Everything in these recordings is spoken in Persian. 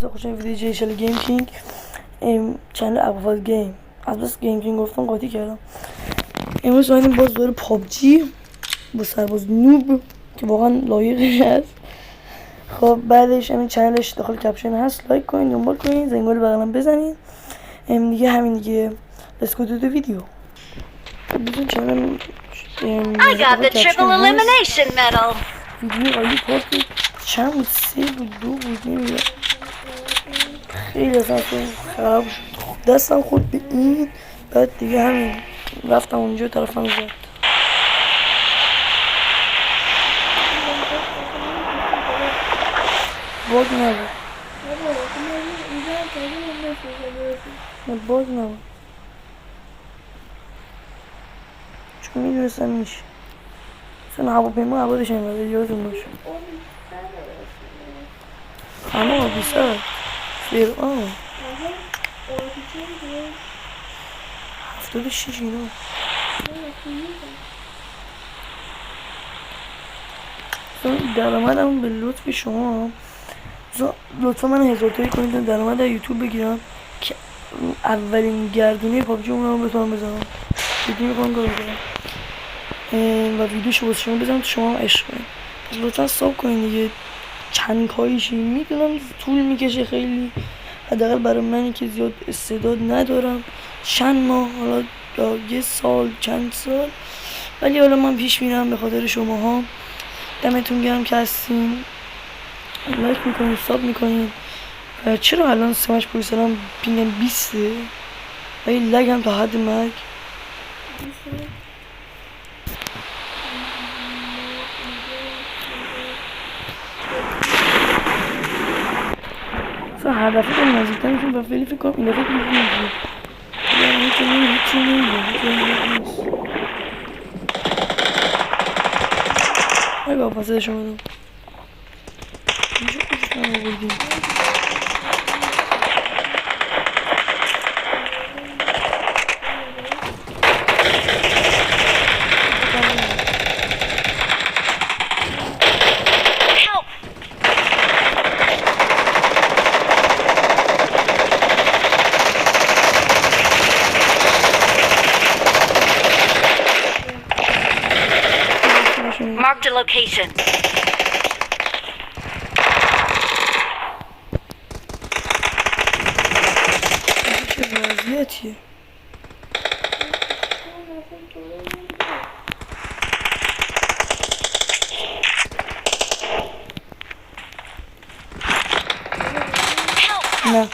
خوش ویدیو جیشل گیم کینگ چنل ابوالفضل گیم از بس گیم کینگ گفتم قاطی کردم. امروز اومدیم باز دوباره پابجی با سرباز نوب که واقعا لایقش هست. خب بعدش همین چنلش داخل کپشن هست، لایک کنین، دنبال کنین، زنگوله بغلم بزنین. دیگه همین دیگه. Let's go to the video. بزن چنلم I got the triple elimination medal. ویدیو عالی پارتی چند بود؟ 3 بود 2 بود نمیدونم، خیلی اصلا خراب شد، دستم خورد به این. بعد دیگه همین رفتم اونجا طرفم زد. باگ نبود، باگ نبود چون میدونستم میشه. اصلا هواپیما عبادش نمیده، یادتون باشه. اما بیسر فرعان 76 اینا. درآمدم به لطف شما لطفا من 1000 تایی کنید درآمد در یوتیوب بگیرم که اولین گردونه پابجی اونم بتونم بزنم. ویدیو میکنم کار بکنم و ویدیوشو واسه شما بزنم تو شما هم عشق کنید. لطفا ساب کنید دیگه، چند کاریشی میدونم طول میکشه خیلی، حداقل برای منی که زیاد استعداد ندارم، چند ماه حالا یا یه سال چند سال، ولی حالا من پیش میرم به خاطر شماها. دمتون گرم که هستین، لایک میکنید، ساب میکنید. چرا الان سمش پرویسرم پینگم 20 ولی لگم تا حد مرگ. اصلا هر دفعه که نزدیکتر میشون و فعلی فکر کنم این دفعه هیچی نیست. ای بابا فاسده شما دو اینجا کجا هم آوردیم. Marked a location. چه وضعیتیه؟ نه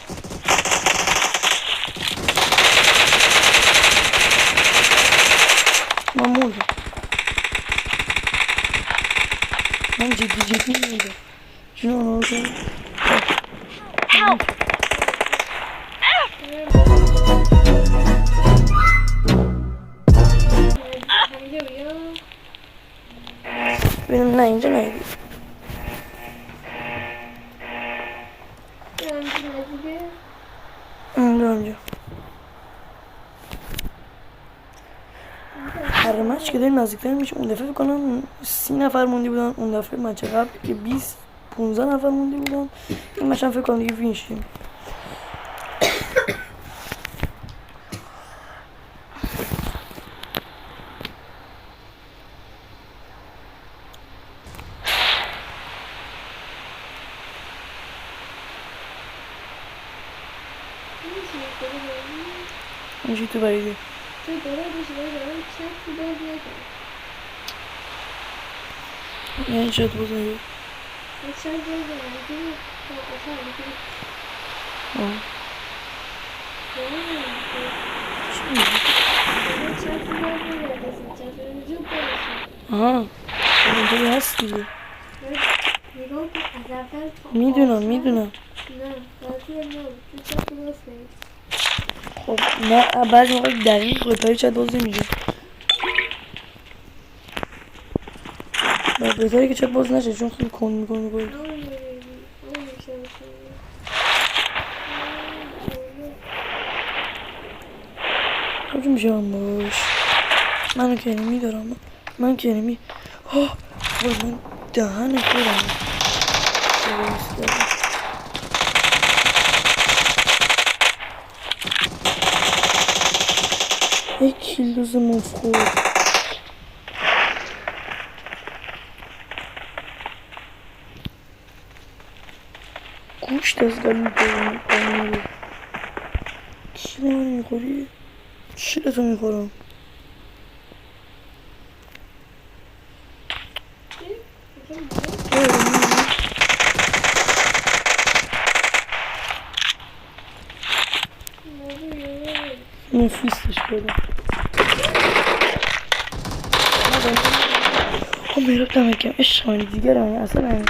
من موردم، من جدی موردم. چون آنها رو کنم ببینم. نه اینجا نهیدی اونجا هر مچ که داریم نزدیکتر میشه. اون دفعه بکنم 30 نفر مونده بودن، اون دفعه مچ قبل که 20-15 نفر مونده بودن. این مچ هم فکر کنم دیگه فینیش شدیم. اینجوری تو بریده یعنی شد بزنید آها اینجوری هست دیگه. میدونم خب نه بعضی موقع دقیق قطعه چت باز نمیشه، بهتره که چت باز نشه چون خیلی کن میکنه باید. خب میشه من باش منو که انمی دارم، من که انمی من دهن خودم یک کیلوز مفخور. گوشت از قلب بایمه. کیلو من میخوری؟ کیلو تو میخورم. نفیستش کنم. میرم دمه کم عشق کنی دیگر همین اصلا همین.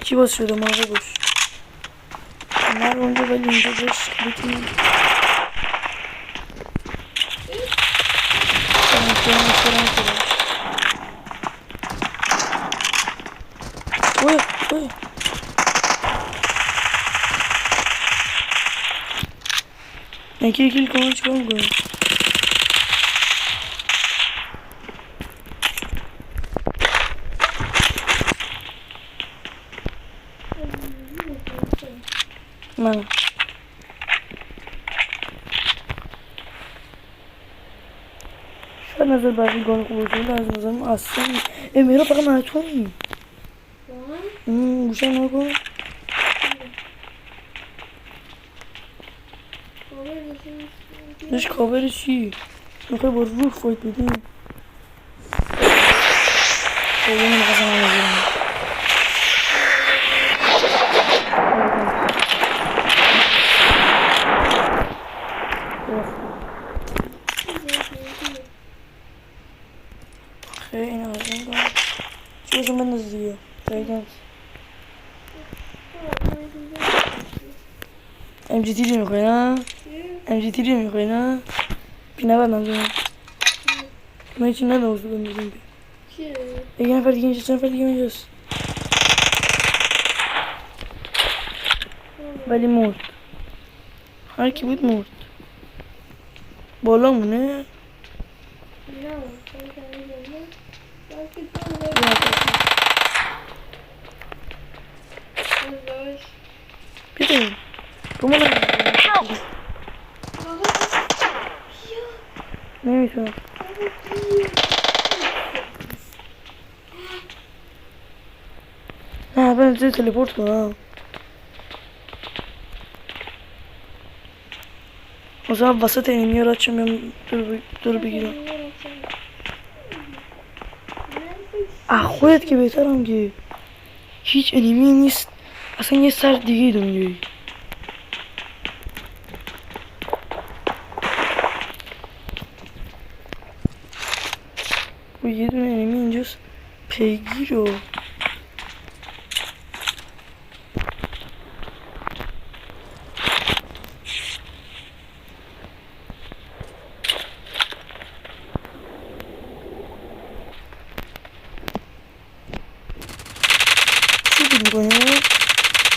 چی باز شده ماغه باش نر اونجا ولی اینجا باش بکنیم. اوه یکی کل کنم چیکار میکنم. من شاید نظر بقیه گانه خوب باشید از نظرم اصلا میرا فقط مهتونی گوشه نکن. نش کاور چی؟ میخوای با روح فایت بدیم بابا من قسم هم نگیرم. خیلی این از این کنم چی باشم بنداز دیگه جایدنس ام جی تی دی میخوای نه؟ ام جی تی دی میخوای نه؟ بی نبرد نمزونم من هیچی ندارم از بگم بزنیم بی یه نفر دیگه اینجاست نفر دیگه اینجاست ولی مرد هر کی بود مرد بالا مونه بیدیم رومو نمیتونم نه برم زیر تلپورت کنم مثلا وسط اینمی را چون بیم دور بگیرم خودت که بهترم که هیچ انیمی نیست اصلا یه سر دیگه دنیایی و یه دونه انیمی اینجاست پیگیر رو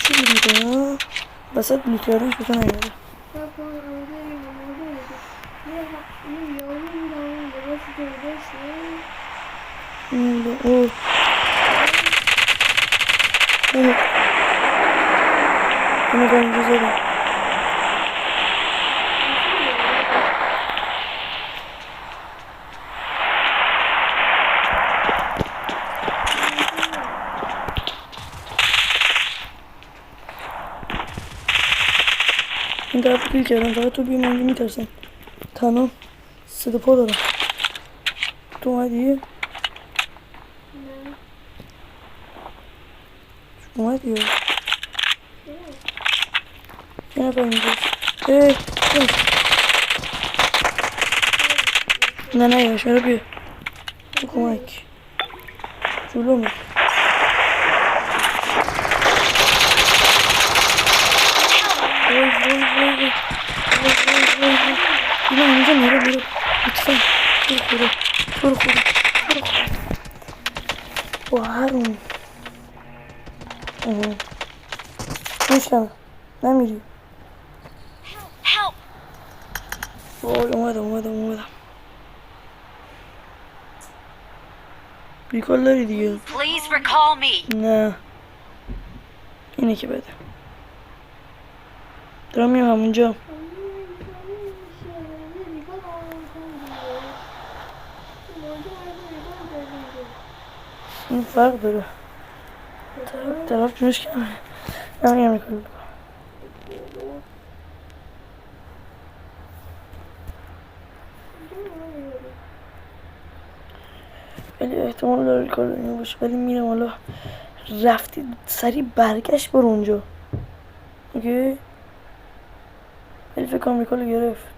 چی میکنه وسط بلوک کردنش بسا نیاره اینو با اینجا زدم این طرف کلیک کردم فقط تو بیم اینجا میترسم تنها صدا پا دارم تو اومدی؟ اومدی یا؟ یه نفر اینجاست نه یاشارو بیا تو کمک جلو می اینا اینجا میره لطفا تو رو خدا با هرون میشنم نمیری وای اومدم بیکال داری دیگه Please recall me. نه اینه که بده دارم میام همونجا. این فرق داره. طرف جونش کمه. نمیم میکنم. ولی احتمال داره کار دنیا باشه. ولی میرم حالا رفتی سریع برگشت برو اونجا. اوکی؟ ولی فکر کنم ریکارد گرفت.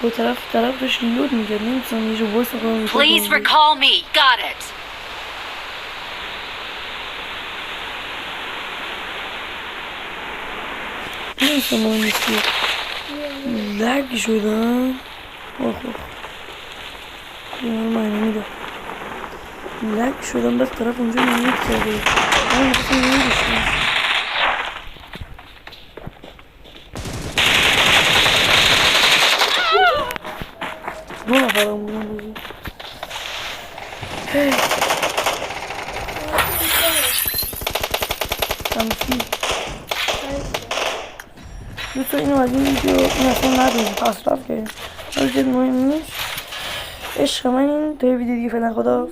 با طرف داشت لود میگرد. نمیتونم یه جو وایس کنم. Please recall me. Got it. نمیتونم باید نیستی لگ شدم. آخ من میده لگ شدم. بس طرف اونجا نمید کرده. من میخواستم نمیدشتم. دو نفرم بودم بزید. تمثیل دوستان اینو از این ویدیو این اصلا نداریم پس رفت که حالا جد مهم نیست. عشق من این تا ویدیو دیگه فعلا خدا.